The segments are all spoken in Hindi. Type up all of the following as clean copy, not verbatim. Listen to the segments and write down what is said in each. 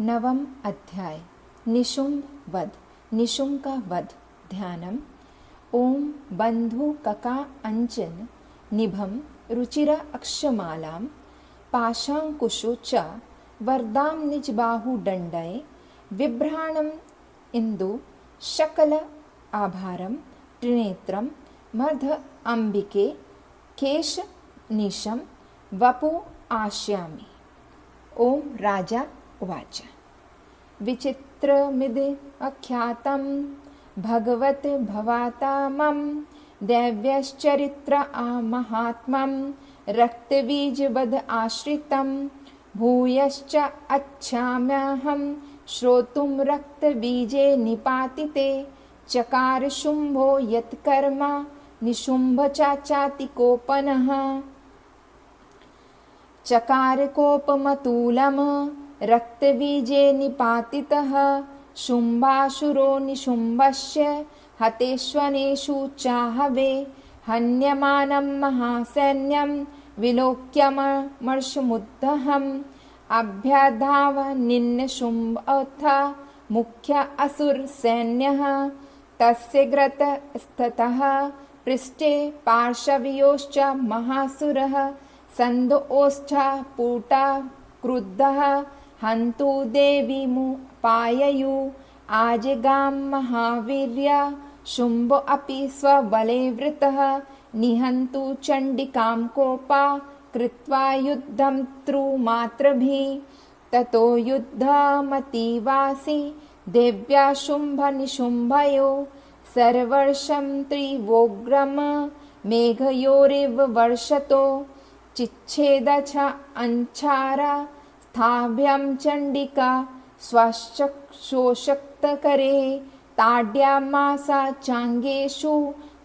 नवम अध्याय निशुंभ वध। निशुंभ का वध। ध्यानम। ओम बंधु कका अंचन निभम रुचिरा अक्षमालां पाशांकुशो च वरदां निजबाहु दंडये बिभ्राणम इंदु शकल आभारम त्रिनेत्रम मर्ध अंबिके केश निशम वपु आश्यामि। ओम राजा उवाच। विचित्रमिदि अख्यातं भगवत भवातामं दैव्यश्चरित्र महात्मं रक्तबीजवद आश्रितं भूयश्च अच्छाम्यहं श्रोतुं रक्तबीजे निपातिते चकार शुंभो यत्कर्म निशुंभ चाचाति कोपनः चकार कोपमतुलम् रक्तबीजे निपातितः शुंभासुरो निशुंभस्य हतेष्वनेषु चाहवे हन्यमानं महासैन्यं विलोक्यमर्षमुद्धहम् अभ्यधाव निन्नशुंभोऽथ मुख्य असुर सैन्यः तस्य ग्रत स्ततः पृष्ठे पार्श्वयोश्च महासुरः सन्दोश्च पूटा क्रुद्धः हन्तु देवीमुपाययु आजगाम महावीर्य शुंभो अपि स्वबले वृतः निहन्तु चण्डिकां कोपा कृत्वा युद्धं त्रुमात्रभिः ततो युद्धमतीवासि देव्या शुंभनिशुंभयो सर्वर्षं त्रिवोग्रम मेघयोरिव वर्षतो चिच्छेद च अंचारा स्थाभ्यं चण्डिका स्वशोषक्तकरे ताड्यामासा चाङ्गेषु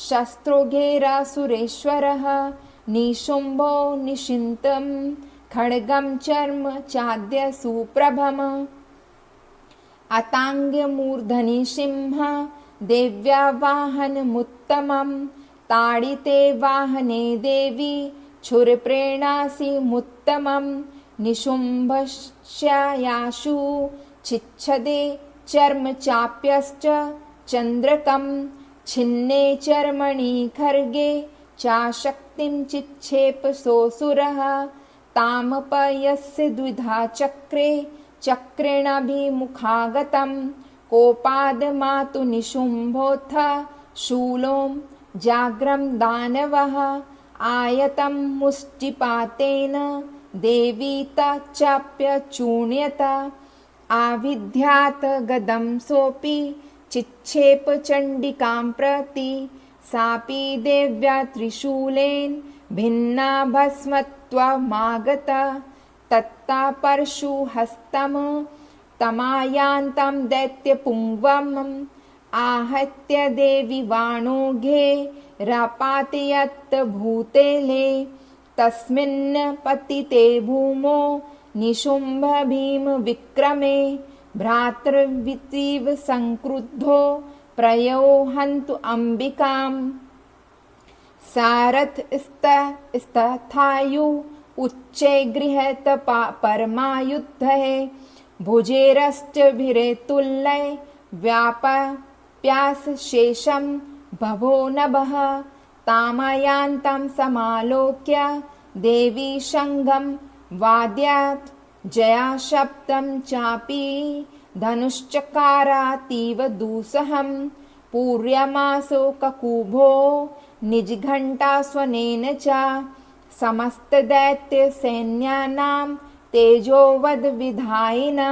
शस्त्रोघेरासुरेश्वरः निशुंभो निशिन्तं खड्गं चर्म चाद्य सुप्रभम् अताङ्ग्यमूर्धनि सिंह देव्या वाहनमुत्तमं ताडिते वाहने देवी छुरप्रेणासि मुत्तमं निशुंभस्यायाशु छिच्छदे चर्म चाप्यश्च चन्द्रकं छिन्ने चर्मणि खर्गे चाशक्तिं चिक्षेप सोऽसुरः तामपयस्य द्विधा चक्रे चक्रेणाभिमुखागतं कोपादमातु निशुंभोऽथ शूलों जाग्रं दानवः आयतं मुष्टिपातेन देवी चाप्यचूर्ण्यत आविध्यात् गदं सोऽपि चिक्षेप चण्डिकां प्रति सापि देव्या त्रिशूलेन भिन्ना भस्मत्वमागत तत्ता परशुहस्तं तमायान्तं दैत्यपुङ्गवम् आहत्य देवी वाणोघे रापातयत् भूतेले तस्मिन् पतिते भूमो निशुंभ भीम विक्रमे भ्रातृवितीव संक्रुद्धो प्रयो हन्तु अंबिकाम् सारथ स्तथायु उच्चे गृहत परमायुद्धे भुजेरष्टभिरेतुल्ये व्याप्यास शेषं बभो नभः तामयान्तं समालोक्य देवी शङ्खं वाद्यात् जयाशब्दं चापि धनुश्चकारातीव दुस्सहं पूर्यमासो ककुभो निजघण्टास्वनेन च समस्तदैत्यसैन्यानां तेजोवद्विधायिना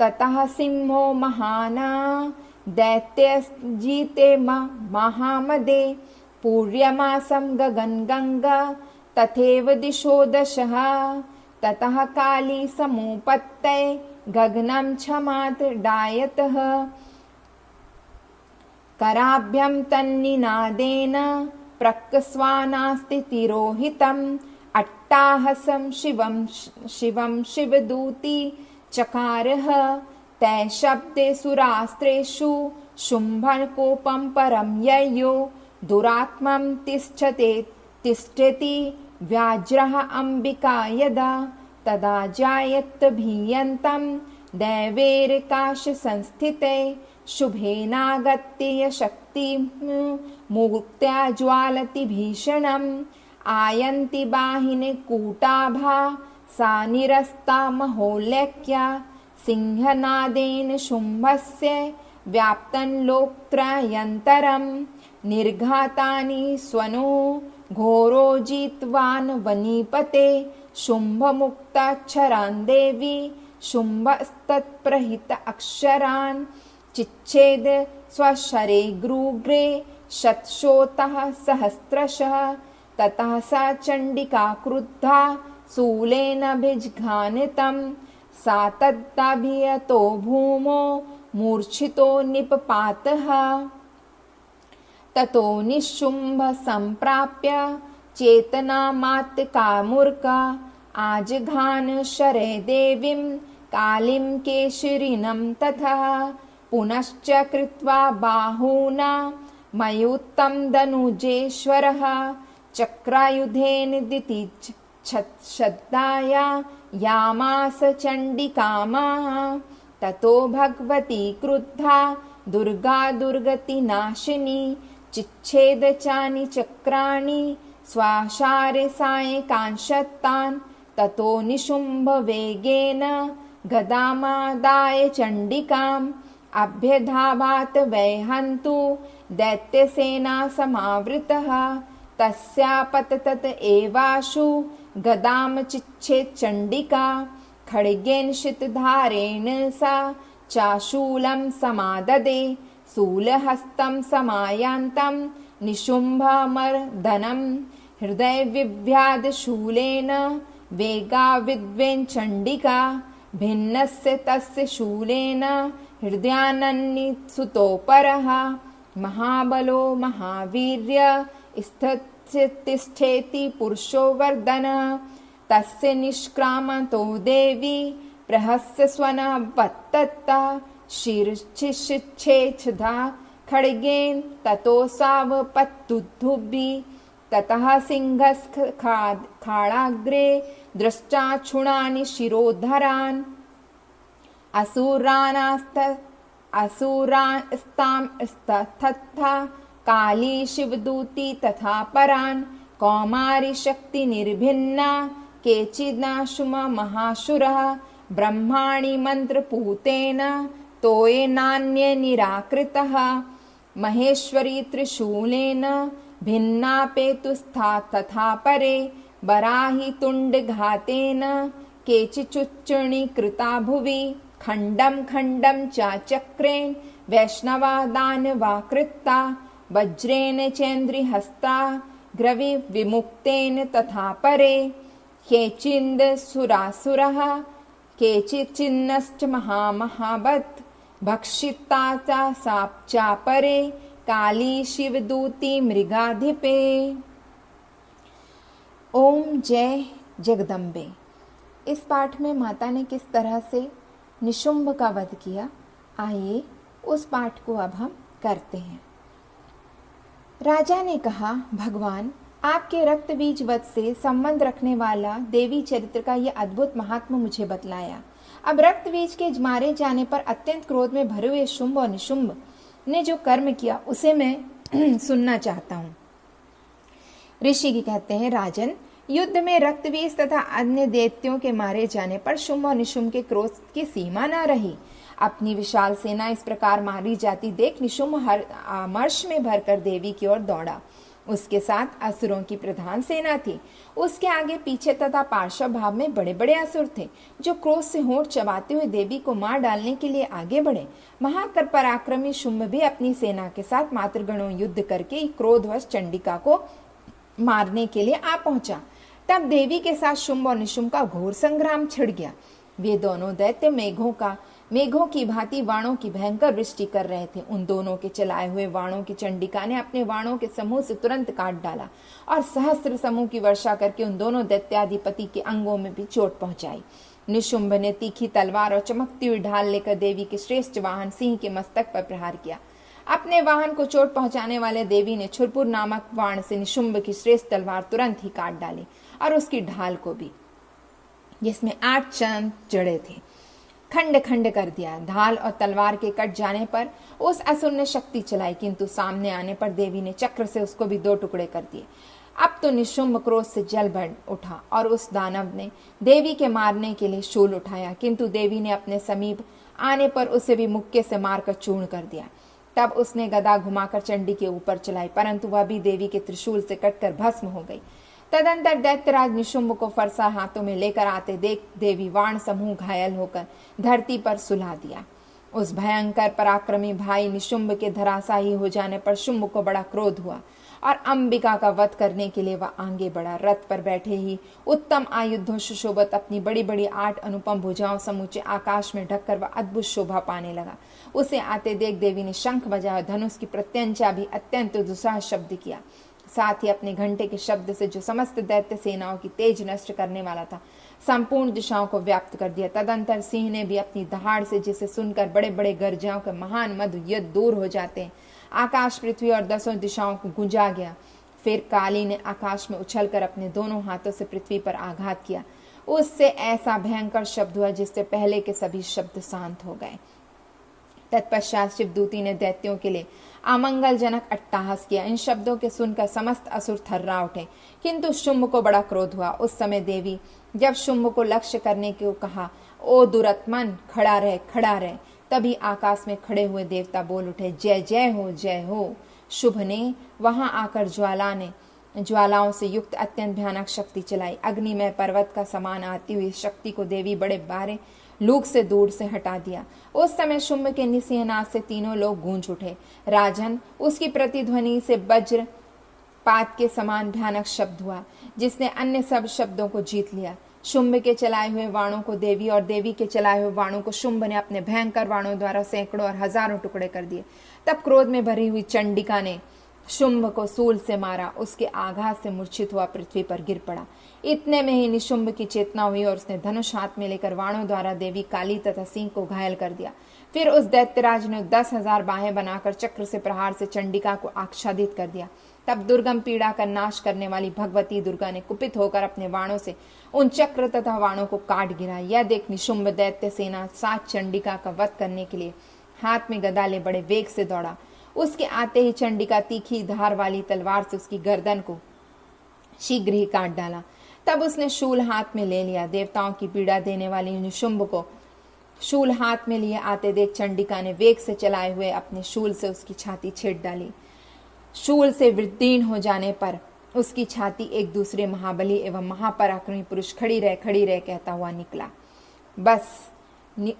ततः सिंहो महान् दैत्यजिते महामदे पूर्यमासं गगनगङ्गा तथैव दिशो दशः ततः काली समुपत्ते गगनं क्षमात् डायतः कराभ्यं तन्निनादेन प्रकस्वानास्ति तिरोहितम् अट्टाहसं शिवं शिवदूती चकारः तै शब्दे सुरास्त्रेषु शुंभकोपं परं ययो दुरात्मं तिष्ठति व्याज्रः अंबिका यदा तदा जायत भीयन्तं दैवेर्काश संस्थिते शुभेनागत्य शक्ति मूर्त्या ज्वालति भीषणम् आयन्ति बाहिनी कूटाभा सा निरस्ता महोल्लेख्या सिंहनादेन शुम्भस्य व्याप्तं लोकत्रयन्तरम् निर्घातानि स्वनो घोरो जित्वान् वनीपते शुम्भमुक्ताक्षरान् देवी शुम्भस्तत्प्रहित अक्षरान् चिच्छेद स्वशरे गृग्रे शतशोतः सहस्रशः ततः सा चण्डिका क्रुद्धा शूलेनाभिजघानितं सा तद्दाभियतो भूमौ मूर्छितो निपपातः ततो निशुम्भ सम्प्राप्य चेतनामात्कामूर्खा आजघान शरे देवीं कालीं केशरिनं तथा पुनश्च कृत्वा बाहुना मयूत्तं धनुजेश्वरः चक्रायुधेन दितिच्छद्दाया यामास चण्डिकामा ततो भगवती क्रुद्धा दुर्गा दुर्गतिनाशिनी चिच्छेद चानि चक्राणि स्वाशारे सायकांशत्तान् ततो निशुम्भ वेगेन गदामादाय चण्डिकाम् अभ्यधावात वैहन्तु दैत्यसेना समावृतः तस्यापतत एवाशु गदाम चिच्छेद चण्डिका खड्गेन शितधारेण सा चाशूलं समाददे शूलहस्तं समायान्तं निशुम्भमर्दनं हृदय विव्याध शूलेन वेगाविद्वेन चण्डिका भिन्नस्य तस्य शूलेन हृदयानन्निसुतोपरः महाबलो महावीर्य तिष्ठेति पुरुषो वर्धन तस्य निष्क्रामतो देवी प्रहस्य स्वनः वत्तत्ता शीर्षिच्छेच्छदा खड्गेन ततो सावपत्तुद्धुभि ततः सिंहस्खाडाग्रे दृष्टाक्षुणानि शिरोधरान् असुरास्तास्तथा काली शिवदूती तथा परान् कौमारी शक्ति निर्भिन्ना केचिदाशुम महाशुरः ब्रह्माणि मन्त्रपूतेन तोयेनान्ये निराकृतः महेश्वरी त्रिशूलेन भिन्नापेतुस्था तथा परे बराहि तुण्डघातेन केचिचुच्चुणीकृता भुवि खण्डं खण्डं चाचक्रेण वैष्णवा दानवाकृता वज्रेण चेन्द्रिहस्ता ग्रवि विमुक्तेन तथा परे केचिन्द सुरासुरः केचिच्चिन्नश्च महामहावत् भक्षिता चापरे काली शिवदूती मृगाधिपे। ओम जय जगदम्बे। इस पाठ में माता ने किस तरह से निशुम्भ का वध किया, आइए उस पाठ को अब हम करते हैं। राजा ने कहा, भगवान, आपके रक्त बीज वध से संबंध रखने वाला देवी चरित्र का यह अद्भुत महात्मा मुझे बतलाया। अब रक्त बीज के मारे जाने पर अत्यंत क्रोध में भरे हुए शुंभ और निशुंभ ने जो कर्म किया उसे मैं सुनना चाहता हूँ। ऋषि की कहते हैं, राजन, युद्ध में रक्तबीज तथा अन्य दैत्यों के मारे जाने पर शुंभ और निशुंभ के क्रोध की सीमा न रही। अपनी विशाल सेना इस प्रकार मारी जाती देख निशुंभ हर आमर्श में भरकर देवी की ओर दौड़ा। उसके साथ असुरों की प्रधान सेना थी। उसके आगे पीछे तथा पार्श्व भाव में बड़े बड़े असुर थे, जो क्रोध से होंठ चबाते हुए देवी को मार डालने के लिए आगे बढ़े। महाकर पराक्रमी शुंभ भी अपनी सेना के साथ मातृगणों युद्ध करके क्रोधवश चंडिका को मारने के लिए आ पहुंचा। तब देवी के साथ शुंभ और निशुंभ का घोर संग्राम छिड़ गया। वे दोनों दैत्य मेघों की भांति वाणों की भयंकर वृष्टि कर रहे थे। उन दोनों के चलाए हुए वाणों की चंडिका ने अपने वाणों के समूह से तुरंत काट डाला और सहस्त्र समूह की वर्षा करके उन दोनों दैत्याधिपति के अंगों में भी चोट पहुंचाई। निशुंभ ने तीखी तलवार और चमकती हुई ढाल लेकर देवी के श्रेष्ठ वाहन सिंह के मस्तक पर प्रहार किया। अपने वाहन को चोट पहुंचाने वाले देवी ने छुरपुर नामक वाण से निशुंभ की श्रेष्ठ तलवार तुरंत ही काट डाली और उसकी ढाल को भी, जिसमें 8 चांद जड़े थे। खंड खंड कर दिया। ढाल और तलवार के कट जाने पर उस असुर ने शक्ति चलाई, किंतु सामने आने पर देवी ने चक्र से उसको भी 2 टुकड़े कर दिए। अब तो निशुंभ क्रोध से जल भर उठा और उस दानव ने देवी के मारने के लिए शूल उठाया, किंतु देवी ने अपने समीप आने पर उसे भी मुक्के से मारकर चूर्ण कर दिया। तब उसने गदा घुमाकर चंडी के ऊपर चलाई, परंतु वह भी देवी के त्रिशूल से कटकर भस्म हो गई। तदंतर दैत्यराज निशुंभ को फरसा हाथों में लेकर आते देख देवी वाण समूह घायल होकर धरती पर सुला दिया। उस भयंकर पराक्रमी भाई निशुंभ के धराशायी हो जाने पर शुंभ को बड़ा क्रोध हुआ और अंबिका का वध करने के लिए वह आगे बढ़ा। रथ पर बैठे ही उत्तम आयुधों सुशोभित अपनी बड़ी बड़ी 8 अनुपम भुजाओं समूचे आकाश में ढककर वह अद्भुत शोभा पाने लगा। उसे आते देख देवी ने शंख बजाया, धनुष की प्रत्यंचा भी अत्यंत दुस्साह शब्द किया। साथ ही अपने घंटे के शब्द से जो समस्त दैत्य सेनाओं की तेज नष्ट करने वाला था, संपूर्ण दिशाओं को व्याप्त कर दिया। तदंतर सिंह ने भी अपनी दहाड़ से, जिसे सुनकर बड़े बड़े गर्जनों के महान मधु युद्ध दूर हो जाते हैं, आकाश पृथ्वी और 10 दिशाओं को गुंजा गया। फिर काली ने आकाश में उछलकर अपने दोनों हाथों से पृथ्वी पर आघात किया। उससे ऐसा भयंकर शब्द हुआ जिससे पहले के सभी शब्द शांत हो गए। तत्पश्चात शिवदूती ने दैत्यों के लिए अमंगलजनक अट्टहास किया। इन शब्दों के सुनकर समस्त असुर थर्रा उठे, किंतु शुंभ को बड़ा क्रोध हुआ। उस समय देवी जब शुंभ को लक्ष्य करने को कहा, ओ दुरत्मन, खड़ा रह, खड़ा रह, तभी आकाश में खड़े हुए देवता बोल उठे, जय जय हो, जय हो। शुभ ने वहां आकर ज्वालाओं से युक्त अत्यंत भयानक शक्ति चलाई। अग्निमय पर्वत का समान आती हुई शक्ति को देवी बड़े बारे लूक से दूर से हटा दिया। उस समय शुंभ के निसिहनाद से तीनों लोग गूंज उठे। राजन, उसकी प्रतिध्वनि से वज्रपात के समान भयानक शब्द हुआ, जिसने अन्य सब शब्दों को जीत लिया। शुंभ के चलाए हुए वाणों को देवी और देवी के चलाए हुए वाणों को शुंभ ने अपने भयंकर वाणों द्वारा सैकड़ों और हजारों टुकड़े कर दिए। तब क्रोध में भरी हुई चंडिका ने शुंभ को सूल से मारा। उसके आघात से मूर्छित हुआ पृथ्वी पर गिर पड़ा। इतने में ही निशुंभ की चेतना हुई और उसने धनुष हाथ में लेकर वाणों द्वारा देवी काली तथा सिंह को घायल कर दिया। फिर उस दैत्यराज ने 10,000 बाहें बनाकर चक्र से प्रहार से चंडिका को आच्छादित कर दिया। तब दुर्गम पीड़ा का नाश करने वाली भगवती दुर्गा ने कुपित होकर अपने वाणों से उन चक्र तथा वाणों को काट गिरा। यह देख निशुंभ दैत्य सेना साथ चंडिका का वध करने के लिए हाथ में गदा ले बड़े वेग से दौड़ा। उसके आते ही चंडिका तीखी धार वाली तलवार से उसकी गर्दन को शीघ्र ही काट डाला। तब उसने शूल हाथ में ले लिया। देवताओं की पीड़ा देने वाली निशुंभ को शूल हाथ में लिए आते देख चंडिका ने वेग से चलाए हुए अपने शूल से उसकी छाती छेड़ डाली। शूल से विदीर्ण हो जाने पर उसकी छाती एक दूसरे महाबली एवं महापराक्रमी पुरुष खड़ी रह कहता हुआ निकला। बस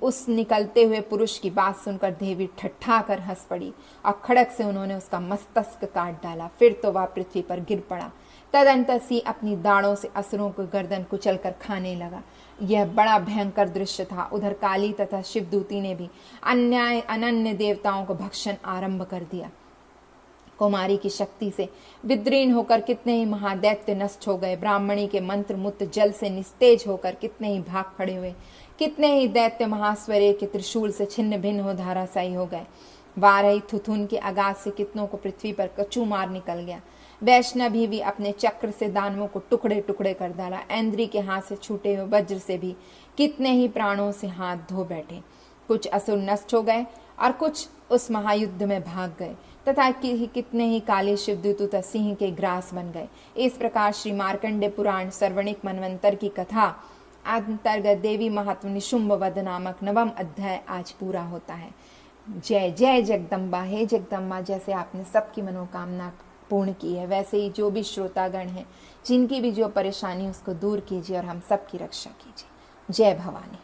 उस निकलते हुए पुरुष की बात सुनकर देवी ठट्ठा कर हंस पड़ी और खड़क से उन्होंने उसका मस्तक काट डाला। फिर तो वह पृथ्वी पर गिर पड़ा। तदंतर सिंह अपनी दाढ़ों से असुरों को गर्दन कुचलकर खाने लगा। यह बड़ा भयंकर दृश्य था। उधर काली तथा शिवदूती ने भी अनन्य देवताओं को भक्षण आरंभ कर दिया। कुमारी की शक्ति से विदीर्ण होकर कितने ही महादैत्य नष्ट हो गए। ब्राह्मणी के मंत्र मुक्त जल से निस्तेज होकर कितने ही भाग खड़े हुए। कितने ही दैत्य महास्वरे के त्रिशूल से छिन्न भिन्न हो धाराशायी हो गए। वारही थुथुन के आगाज से कितनों को पृथ्वी पर कचू मार निकल गया। वैष्णवी भी अपने चक्र से दानवों को टुकड़े टुकड़े कर डाला। ऐन्द्री के हाथ से छूटे हुए वज्र से भी कितने ही प्राणों से हाथ धो बैठे। कुछ असुर नष्ट हो गए और कुछ उस महायुद्ध में भाग गए तथा कितने ही काले शिवदूत तथा सिंह के ग्रास बन गए। इस प्रकार श्री मार्कंडेय पुराण सर्वणिक मनवंतर की कथा अंतर्गत देवी महात्म निशुंभ वध नामक 9वां अध्याय आज पूरा होता है। जय जय जगदम्बा। हे जगदम्बा, जैसे आपने सबकी मनोकामना पूर्ण की है, वैसे ही जो भी श्रोतागण हैं, जिनकी भी जो परेशानी उसको दूर कीजिए और हम सबकी रक्षा कीजिए। जय भवानी।